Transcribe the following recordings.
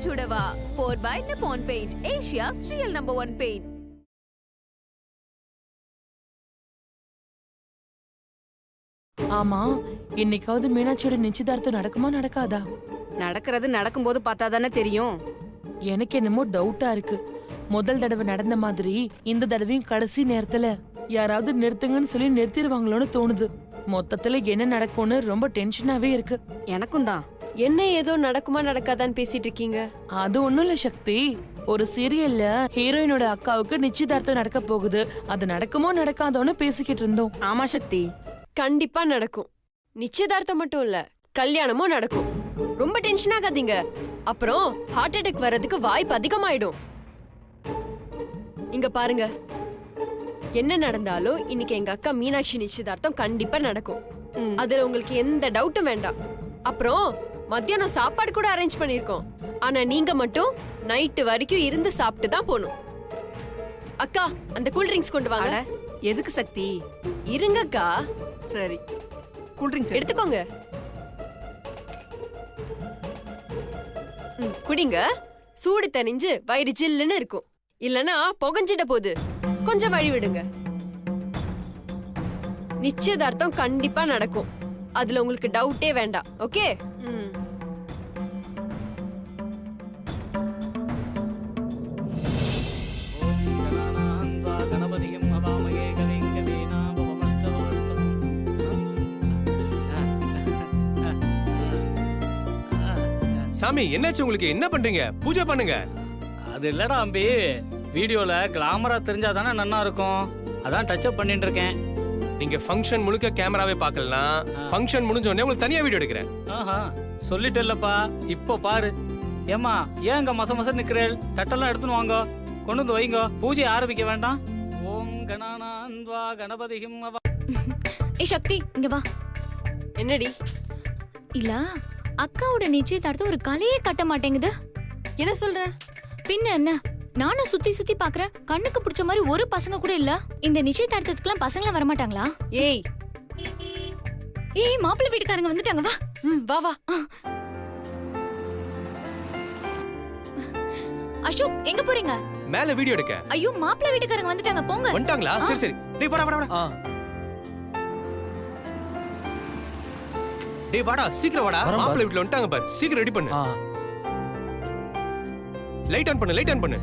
Chudava, poured by Nippon Paint, Asia's real #1 paint. ஆமா, இன்னைக்காவது மீனாட்சியோட நிச்சயதார்த்தம் நடக்குமா நடக்காதா? நடக்கிறது நடக்கும்போது பார்த்தாதானே தெரியும். எனக்கு என்னமோ டவுட்டா இருக்கு. முதல் தடவை நடந்த மாதிரி இந்த தடவையும் கடைசி நேரத்துல யாராவது நிறுத்துங்கன்னு சொல்லி நிறுத்திடுவாங்களோன்னு தோணுது. மொத்தத்துல என்ன நடக்கும்னு ரொம்ப டென்ஷனாவே இருக்கு. எனக்கும் தான். என்ன ஏதோ நடக்குமா நடக்காதான்னு பேசிட்டு இருக்கீங்க? அது ஒண்ணும் இல்ல சக்தி. ஒரு சீரியல்ல ஹீரோயினோட அக்காவுக்கு நிச்சயதார்த்தம் நடக்க போகுது. அது நடக்குமோ நடக்காதோன்னு பேசிக்கிட்டு இருந்தோம். ஆமா சக்தி, கண்டிப்பா நடக்கும். நிச்சயதார்த்தம் மட்டும் இல்ல, கல்யாணமும் நடக்கும். ரொம்ப டென்ஷன் ஆகாதீங்க. அப்புறம் ஹார்ட் அட்டாக் வர்றதுக்கு வாய்ப்பு அதிகமாயிடும். இங்க பாருங்க, என்ன நடந்தாலும் இன்னைக்கு எங்க அக்கா மீனாட்சி நிச்சயதார்த்தம் கண்டிப்பா நடக்கும். அதுல உங்களுக்கு எந்த டவுட்டும் வேண்டாம். அப்புறம் மத்தியானம் சாப்பாடு கூட அரேஞ்ச் பண்ணிருக்கோம். ஆனா நீங்க மட்டும் நைட்டு வரைக்கும் இருந்து சாப்பிட்டு தான் போகணும். அக்கா, அந்த கூல் ட்ரிங்க்ஸ் கொண்டு வாங்க. எதுக்கு சக்தி? இருங்கக்கா. சரி, கூல் ட்ரிங்க்ஸ் எடுத்துக்கோங்க. குடிங்க. சூடு தணிஞ்சு வயிறு ஜில்லுன்னு இருக்கும். இல்லனா புகஞ்சிட போகுது. கொஞ்சம் வழி விடுங்க. நிச்சயதார்த்தம் கண்டிப்பா நடக்கும். அதுல உங்களுக்கு டவுட்டே வேண்டாம். ஓகே? சாமி, என்னாச்சு உங்களுக்கு? என்ன பண்றீங்க? பூஜை பண்ணுங்க. அது இல்லடா அம்பி, வீடியோல கிளாமரா தெரிஞ்சா தானே நன்னா இருக்கும். அதான் டச் அப் பண்ணிட்டு இருக்கேன். நீங்க ஃபங்க்ஷன் முழுக்க கேமராவே பார்க்கலாம். ஃபங்க்ஷன் முடிஞ்ச உடனே உங்களுக்கு தனியா வீடியோ எடுக்கிறேன். ஆஹா, சொல்லிட்டேல்லப்பா. இப்போ பாரு. ஏமா, ஏன் இங்க மச நிக்கிறேள்? தட்டெல்லாம் எடுத்துன்னு வாங்க, கொண்டு வந்து வைங்க. பூஜை ஆரம்பிக்க வேண்டாம். ஓம் கணானாந்த்வா கணபதிஹிம் அவ. ஏய் சக்தி, இங்க வா. என்னடி? இல்ல, அக்காவோட நிச்சயதார்த்தம் ஒரு கலையே கட்ட மாட்டேங்குது. என்ன சொல்ற? பின்ன என்ன, நானும் சுத்தி சுத்தி பாக்குறேன். கண்ணுக்கு பிடிச்ச மாதிரி ஒரு பசங்க கூட இல்ல. இந்த நிச்சயதார்த்தத்துக்குலாம் பசங்களா வர மாட்டாங்களா? ஏய் ஏய், மாப்பிள்ளை வீட்டுக்காரங்க வந்துட்டாங்க. வா. வா வா. அசோக், எங்க போறீங்க? மேல வீடியோ எடுக்க. ஐயோ, மாப்பிள்ளை வீட்டுக்காரங்க வந்துட்டாங்க, போங்க. வந்துட்டாங்களா? சரி சரி. டேய் வாடா வாடா வாடா. டேய் வாடா, சீக்கிரம் வாடா. மாப்பிள்ளை வீட்ல வந்துட்டாங்க பாரு. சீக்கிரம் ரெடி பண்ணு. லைட் ஆன் பண்ணு, லைட் ஆன் பண்ணு.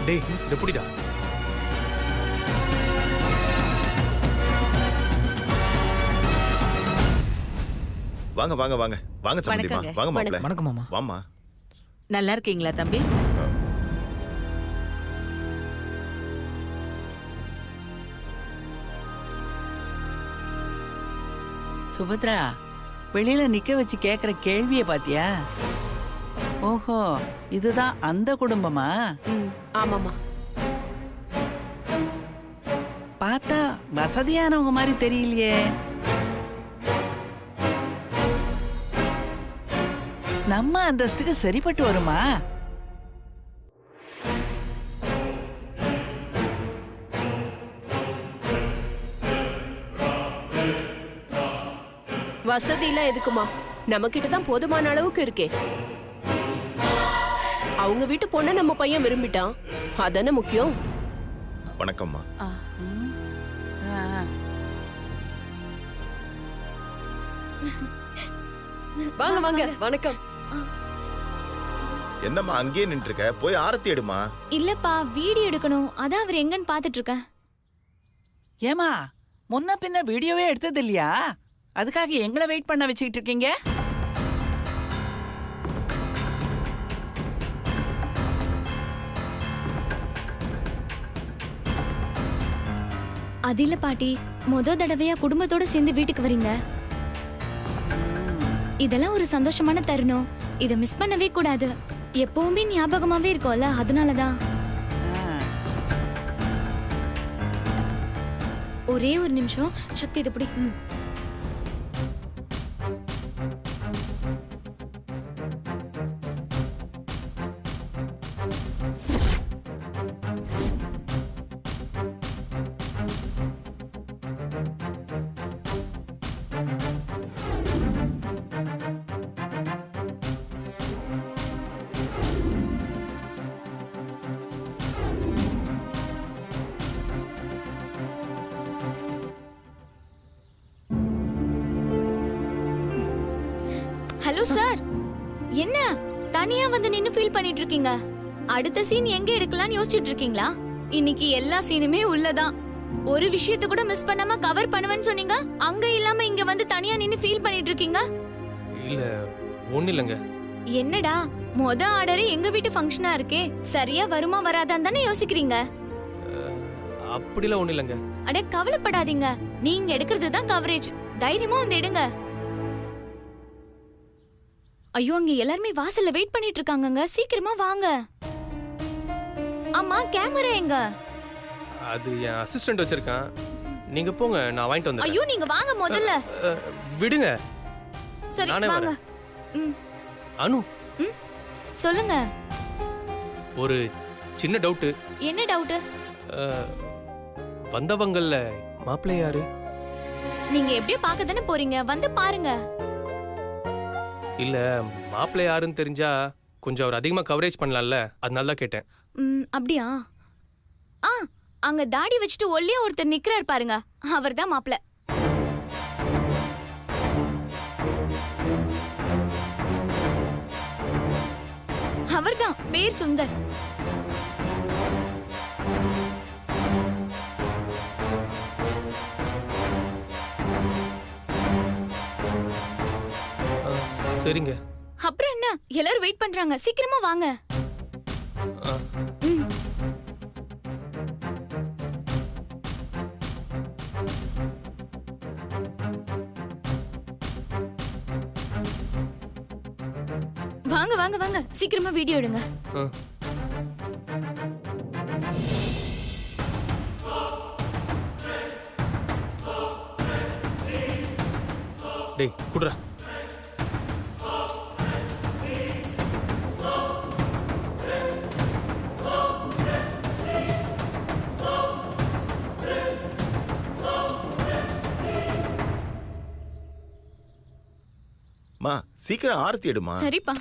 டேய், இத புடிடா. வாங்க வாங்க வாங்க வாங்க சம்பந்திமா. வாங்க மாப்ள. வணக்கம் மாமா. வாம்மா. நல்லா இருக்கீங்களா தம்பி? சுபத்ரா, வெளியில நிக்க வச்சு கேக்குற கேள்விய பாத்தியா? ஓஹோ, இதுதான் அந்த குடும்பமா? ஆமாமா. பார்த்தா வசதியானவங்க மாதிரி தெரியலையே. நம்ம அந்தஸ்துக்கு சரிப்பட்டு வருமா? வசதிலாம் எதுக்குமா? நம்ம கிட்ட தான் போதுமான அளவுக்கு இருக்கே. அவங்க வீட்டு பொண்ணை நம்ம பையன் விரும்பிட்டான், அதானே முக்கியம். வணக்கம்மா. ஆ. வாங்க வாங்க, வணக்கம். என்னம்மா அங்கேயே நின்று இருக்க? போய் ஆரத்தி எடுமா. இல்லப்பா வீடியோ எடுக்கணும், அதான் அவர் எங்கன்னு பாத்துட்டு இருக்கேன். ஏமா முன்ன பின்ன வீடியோவே எடுத்தது இல்லையா? அதுக்காக எங்களை வெயிட் பண்ண வச்சுக்கிட்டு இருக்கீங்க? அது இல்ல பாட்டி, தடவையா குடும்பத்தோட சேர்ந்து வீட்டுக்கு வரீங்க. இதெல்லாம் ஒரு சந்தோஷமான தருணம், இத மிஸ் பண்ணவே கூடாது. எப்பவுமே ஞாபகமாவே இருக்கும்ல, அதனாலதான். ஒரே ஒரு நிமிஷம், சக்தி இதை பிடி. ஹலோ சார், என்ன தனியா வந்து நின்னு ஃபீல் பண்ணிட்டு இருக்கீங்க? அடுத்த சீன் எங்க எடுக்கலாம்னு யோசிச்சுட்டு இருக்கீங்களா? இன்னைக்கு எல்லா சீனுமே உள்ளதான். ஒரு விஷயத்தை கூட மிஸ் பண்ணாம கவர் பண்ணுவேன்னு சொன்னீங்க, அங்க இல்லாம இங்க வந்து தனியா நின்னு ஃபீல் பண்ணிட்டு இருக்கீங்க. இல்ல ஒண்ணு இல்லங்க. என்னடா ஆர்டரே எங்க வீட்டு ஃபங்க்ஷனா இருக்கே, சரியா வருமா வராதான்னு தானே யோசிக்கிறீங்க. அப்படிலாம் ஒண்ணு இல்லங்க. அட கவலைப்படாதீங்க, நீங்க எடுக்கிறது தான் கவரேஜ். தைரியமா வந்து எடுங்க. ஐயோ, அங்க எல்லாருமே வாசல்ல வெயிட் பண்ணிட்டு இருக்காங்கங்க, சீக்கிரமா வாங்க. ஆமா, கேமரா எங்க? அது என் அசிஸ்டன்ட் வச்சிருக்கான். நீங்க போங்க, நான் வாங்கிட்டு வந்துறேன். ஐயோ, நீங்க வாங்க முதல்ல. விடுங்க, சரி நானே வாங்க. வரேன். அனு, சொல்லுங்க. ஒரு சின்ன டவுட். என்ன டவுட்? வந்தவங்கல்ல மாப்பிள்ளை யாரு? நீங்க எப்படியோ பார்க்க தானே போறீங்க, வந்து பாருங்க. இல்ல, மாப்பிள்ளை யாருன்னு தெரிஞ்சா கொஞ்சம் அவர் அதிகமா கவரேஜ் பண்ணலாம்ல, அதனால தான் கேட்டேன். அப்படியா? அங்க தாடி வச்சுட்டு ஒல்லியா ஒருத்தர் நிக்கிறார் பாருங்க, அவர்தான் மாப்பிள்ளை. அவர்தான், பேர் சுந்தர். சரிங்க. அப்புறம் என்ன, எல்லாரும் வெயிட் பண்றாங்க, சீக்கிரமா வாங்க. வாங்க வாங்க வாங்க, சீக்கிரமா வீடியோ எடுங்க. டேய் குடுறா. மா சீக்கிரம் ஆரத்தி எடுமா. சரிப்பா.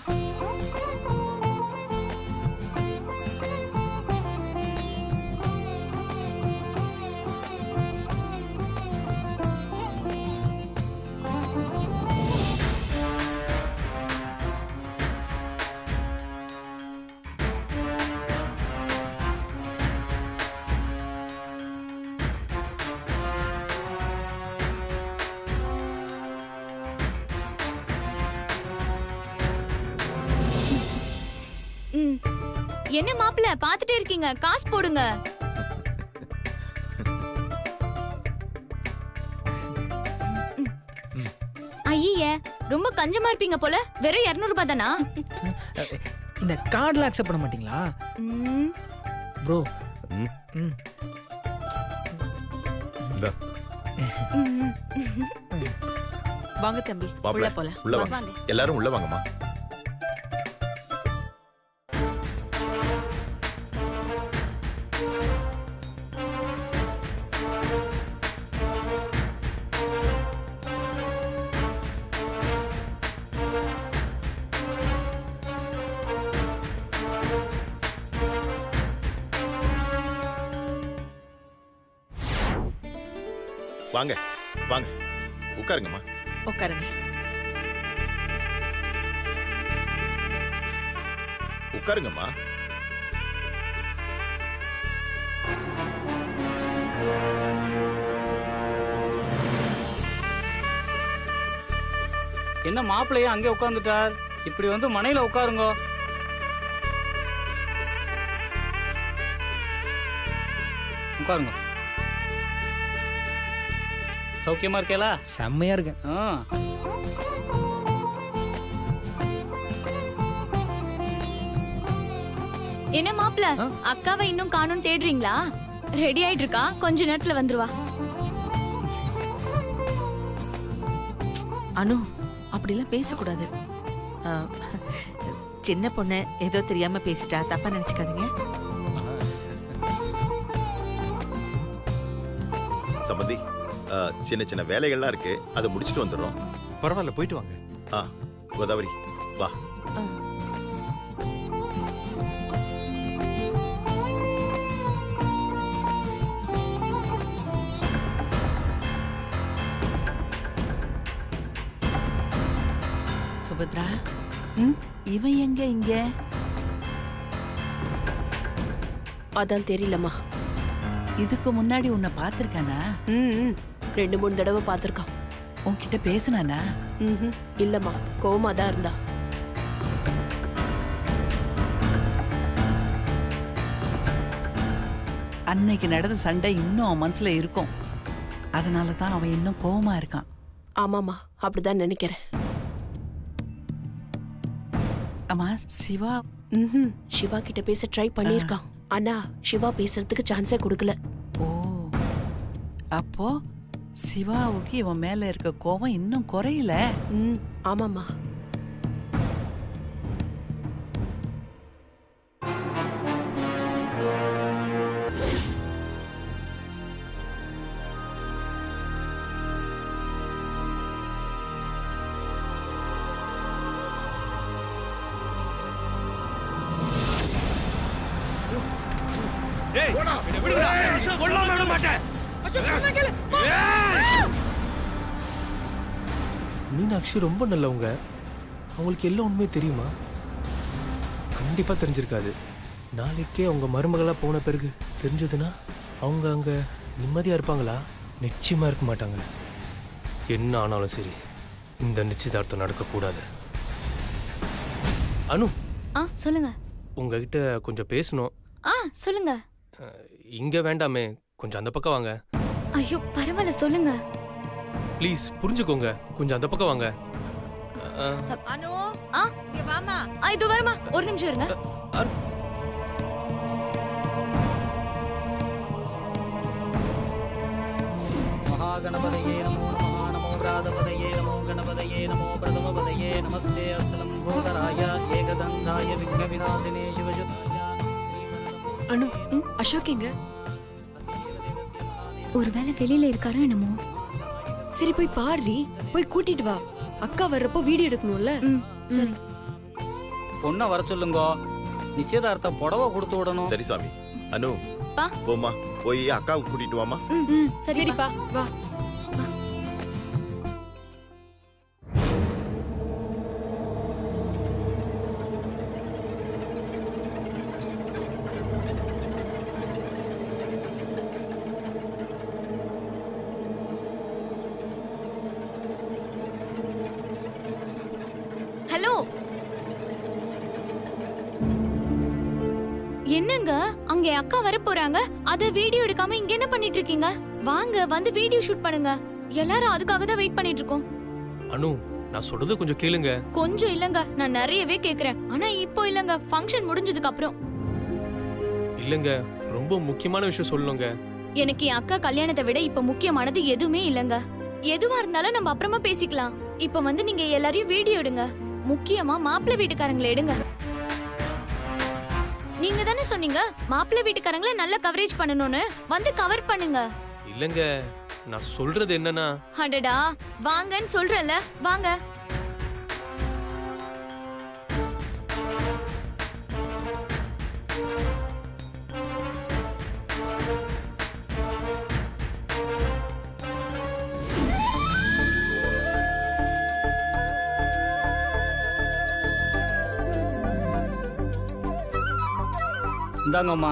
என்ன மாப்பிள்ள பாத்துட்டே இருக்கீங்க, காசு போடுங்க. ஐயே, ரொம்ப கஞ்சமா இருப்பீங்க போல. வெறும் 200 ரூபாய் தானா? இந்த கார்டுல அக்செப்ட் பண்ண மாட்டீங்களா ப்ரோ? வாங்க தம்பி, மாப்பிள்ளை, உள்ள போலாம். உள்ள வாங்க. எல்லாரும் உள்ள வாங்கம்மா. வாங்க வாங்க உட்காருங்கம்மா. உட்காருங்க. உட்காருங்கம்மா. என்ன மாப்பிள்ளையே அங்கே உட்காந்துட்டார்? இப்படி வந்து மனையில உட்காருங்க. உட்காருங்க. சௌக்கியமா இருக்கேலா? செம்மையா இருக்கேன். என்ன மாப்பிள, அக்காவை இன்னும் காணும் தேடுறீங்களா? ரெடி ஆயிட்டு இருக்கா, கொஞ்ச நேரத்துல வந்துருவா. அனு, அப்படிலாம் பேசக்கூடாது. சின்ன பொண்ணு ஏதோ தெரியாம பேசிட்டா, தப்பா நினைச்சுக்காதீங்க. சம்பந்தி, சின்ன சின்ன வேலைகள்லாம் இருக்கு, அதை முடிச்சுட்டு வந்துடுறோம். பரவாயில்ல, போயிட்டு வாங்க. கோதாவரி வா. சுபத்ரா, இவன் எங்க இங்க? அதான் தெரியலம்மா. இதுக்கு முன்னாடி உன்னை பாத்திருக்கானா? 2-3 தடவை பார்த்திருக்கான். உன்கிட்ட பேசினானா? இல்லம்மா, கோவமா தான் இருந்தா. அன்னைக்கு நடந்த சண்டை இன்னும் அவன் மனசுல இருக்கும். அதனால தான் அவன் இன்னும் கோவமா இருக்கான். ஆமாமா, அப்படிதான் நினைக்கிறேன். அம்மா, சிவா சிவா கிட்ட பேச ட்ரை பண்ணிருக்கான். ஆனா சிவா பேசுறதுக்கு சான்ஸே கொடுக்கல. ஓ, அப்போ சிவாவுக்கு இவன் மேல இருக்க கோவம் இன்னும் குறையல. ஆமாமா. மீனாட்சி ரொம்ப நல்லவங்க. அவங்களுக்கு எல்லாம் உண்மையே தெரியுமா? கண்டிப்பா தெரிஞ்சிருக்காது. நாளைக்கே அவங்க மருமகளா போன பிறகு தெரிஞ்சதுன்னா அவங்க அங்க நிம்மதியா இருப்பாங்களா? நிச்சயமா இருக்க மாட்டாங்க. என்ன ஆனாலும் சரி, இந்த நிச்சயதார்த்தம் நடக்கக்கூடாது. அனு, சொல்லுங்க. உங்ககிட்ட கொஞ்சம் பேசணும். சொல்லுங்க. இங்க வேண்டாமே, கொஞ்சம் அந்த பக்கம் வாங்க. ஐயோ, பரவாயில்ல, சொல்லுங்க. ப்ளீஸ் புரிஞ்சுக்கோங்க, கொஞ்சம் அந்த பக்கம் வாங்க. அனு, இங்க வாமா. இது வரமா, ஒரு நிமிஷம் இருங்க. மகாகணபதையே நமோ நமः. நமோ பிராதபதையே நமோ கணபதையே நமோ பிரதமபதையே நமஸ்தே அஸ்லம் போதராய ஏகதந்தாய விக்ன விநாசினே சிவஜுதாய. அனு, அசோக் எங்க? ஒருவேளை வெளியில இருக்காரோ என்னமோ. சரி, போய் பாரு, போய் கூட்டிட்டு வா. அக்கா வர்றப்போ வீடியோ எடுக்கணும்ல. சரி. பொண்ணை வர சொல்லுங்க. நிச்சயதார்த்தம் புடவை கொடுத்து விடணும். சரி சாமி. அனு, போமா, போய் அக்காவுக்கு கூட்டிட்டு வாமா. சரிப்பா, வா. ஹலோ, என்னங்க அங்க அக்கா வர போறாங்க, அத வீடியோ எடுக்காம இங்க என்ன பண்ணிட்டு இருக்கீங்க? வாங்க, வந்து வீடியோ ஷூட் பண்ணுங்க. எல்லாரும் அதுக்காக தான் வெயிட் பண்ணிட்டு இருக்கோம். அனு, நான் சொல்றது கொஞ்சம் கேளுங்க. கொஞ்சம் இல்லங்க, நான் நிறையவே கேக்குறேன். ஆனா இப்போ இல்லங்க, ஃபங்க்ஷன் முடிஞ்சதுக்கு அப்புறம். இல்லங்க, ரொம்ப முக்கியமான விஷயம் சொல்லணுங்க. எனக்கு என் அக்கா கல்யாணத்தை விட இப்ப முக்கியமானது எதுவுமே இல்லங்க. எதுவா இருந்தாலும் நம்ம அப்புறமா பேசிக்கலாம். இப்ப வந்து நீங்க எல்லாரையும் வீடியோ எடுங்க. முக்கியமா மாப்பிள்ளை வீட்டுக்காரங்களை எடுங்க. நீங்க தானே சொன்னீங்க மாப்பிள்ளை வீட்டுக்காரங்களை நல்ல கவரேஜ் பண்ணணும்னு. வந்து கவர் பண்ணுங்க. இல்லங்க, நான் சொல்றது என்னன்னா, அடடா, வாங்கன்னு சொல்றல, வாங்க. இந்தாங்கம்மா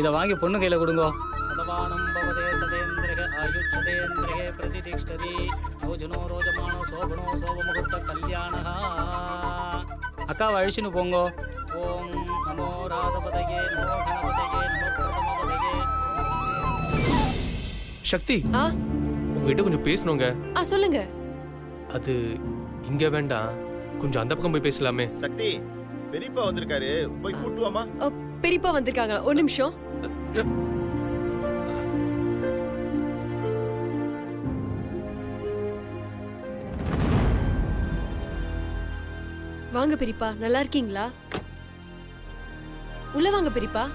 இதை வாங்கி பொண்ணு கையில கொடுங்க. சதவானம் பவதே சதேந்திரக ஆயுஷதேந்திரகே பிரதிதிஷ்டதி ரோஜனோ ரோஜமானோ சோபனோ சோபமுகூர்த்த கல்யாணஹா. அக்காவை அழிச்சுன்னு போங்கோ. ஓம் நமோ ராதபதயே நமோ கணபதயே நமோ பிரதமபதயே. சக்தி, ஆ உங்ககிட்ட கொஞ்சம் பேசணுங்க. சொல்லுங்க. அது இங்க வேண்டாம், கொஞ்சம் அந்த பக்கம் போய் பேசலாமே. சக்தி, பெரியப்பா வந்திருக்காரு, போய் கூட்டுவாமா? பெரியப்பா வந்திருக்காங்களா? ஒரு நிமிஷம். வாங்க பெரியப்பா, நல்லா இருக்கீங்களா? உள்ள வாங்க பெரியப்பா.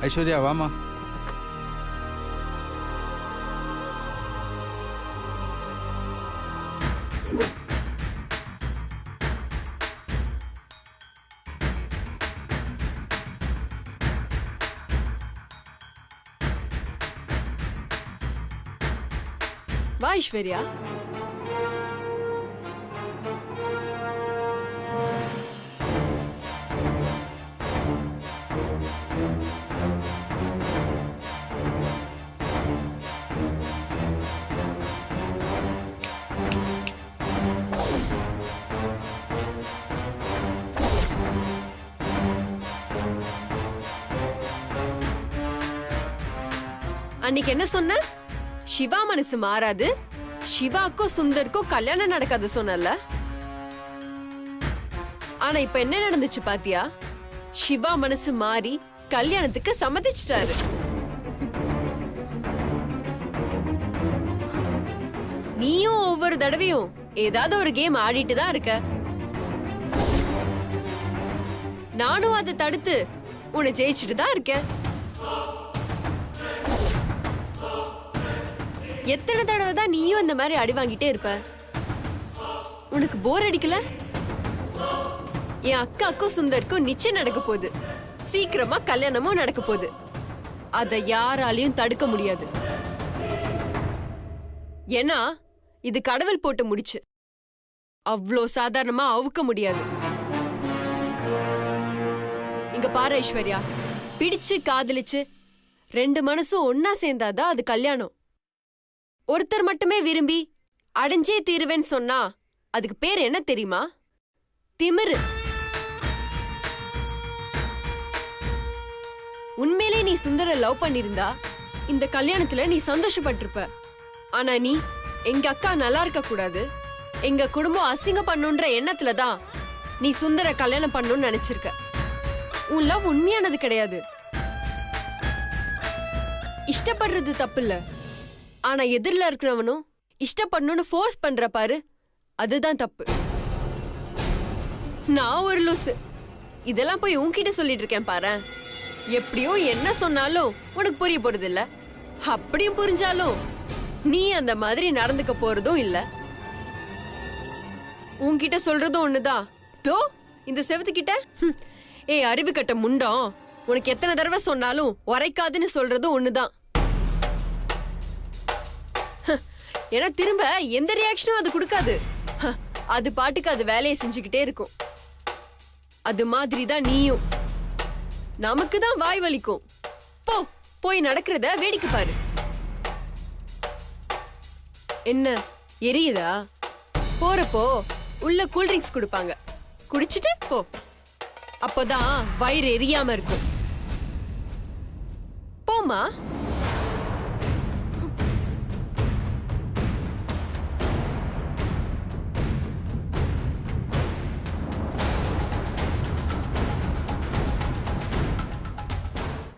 ஐஸ்வர்யா வாமா. வா ஐஸ்வர்யா. அன்னைக்கு என்ன சொன்ன? சிவா மனசு மாறாது, சிவாக்கும் சுந்தருக்கும் கல்யாணம் நடக்காது சொன்னல. ஆனா இப்ப என்ன நடந்துச்சு பாத்தியா? சிவா மனசு மாறி கல்யாணத்துக்கு சம்மதிச்சிட்டாரு. நீயும் ஒவ்வொரு தடவையும் ஏதாவது ஒரு கேம் ஆடிட்டு தான் இருக்க. நானும் அதை தடுத்து உன்னை ஜெயிச்சுட்டு தான் இருக்கேன். எத்தனை தடவை தான் நீயும் இந்த மாதிரி அடி வாங்கிட்டே இருப்ப? உனக்கு போர் அடிக்கல? என் அக்காக்கும் சுந்தருக்கும் நிச்சயம் நடக்க போகுது. சீக்கிரமா கல்யாணமும் நடக்க போகுது. அதை யாராலையும் தடுக்க முடியாது. ஏன்னா இது கடவுள் போட்டு முடிச்சு. அவ்வளோ சாதாரணமா அவுக்க முடியாது. இங்க பாரு ஐஸ்வர்யா, பிடிச்சு காதலிச்சு ரெண்டு மனசும் ஒன்னா சேர்ந்தாதான் அது கல்யாணம். ஒருத்தர் மட்டுமே விரும்பி அடைஞ்சே தீருவேன்னு சொன்னா அதுக்கு பேர் என்ன தெரியுமா? திமிரு. உண்மையிலே நீ சுந்தர லவ் பண்ணிருந்தா இந்த கல்யாணத்துல நீ சந்தோஷப்பட்டிருப்ப. ஆனா நீ எங்க அக்கா நல்லா இருக்க கூடாது, எங்க குடும்பம் அசிங்க பண்ணுன்ற எண்ணத்துலதான் நீ சுந்தர கல்யாணம் பண்ணணும்னு நினைச்சிருக்க. உன் லவ் உண்மையானது கிடையாது. இஷ்டப்படுறது தப்பு இல்ல, ஆனா எதிரில இருக்கிறவனும் இஷ்டப்படணும்னு ஃபோர்ஸ் பண்ற பாரு, அதுதான் தப்பு. நான் ஒரு லூசு. இதெல்லாம் போய் உன்கிட்ட சொல்லிட்டு இருக்கேன் பாரு. எப்படியோ என்ன சொன்னாலும் உனக்கு புரிய போறது இல்ல. அப்படியும் புரிஞ்சாலும் நீ அந்த மாதிரி நடந்துக்க போறதும் இல்ல. உன்கிட்ட சொல்றதும் ஒண்ணுதான். தோ இந்த செவத்துக்கிட்ட ஏய் அறிவு கட்ட முண்டம், உனக்கு எத்தனை தடவை சொன்னாலும் உரைக்காதுன்னு சொல்றதும் ஒண்ணுதான். ஏன்னா திரும்ப எந்த ரியாக்ஷனும் அது கொடுக்காது. அது பாட்டுக்கு அது வேலையை செஞ்சுக்கிட்டே இருக்கும். அது மாதிரி தான் நீயும். நமக்கு தான் வாய் வலிக்கும். போய் நடக்கிறத வேடிக்கை பாரு. என்ன எரியுதா? போறப்போ உள்ள கூல்ட்ரிங்க்ஸ் கொடுப்பாங்க, குடிச்சிட்டு போ. அப்போதான் வயிறு எரியாம இருக்கும். போமா.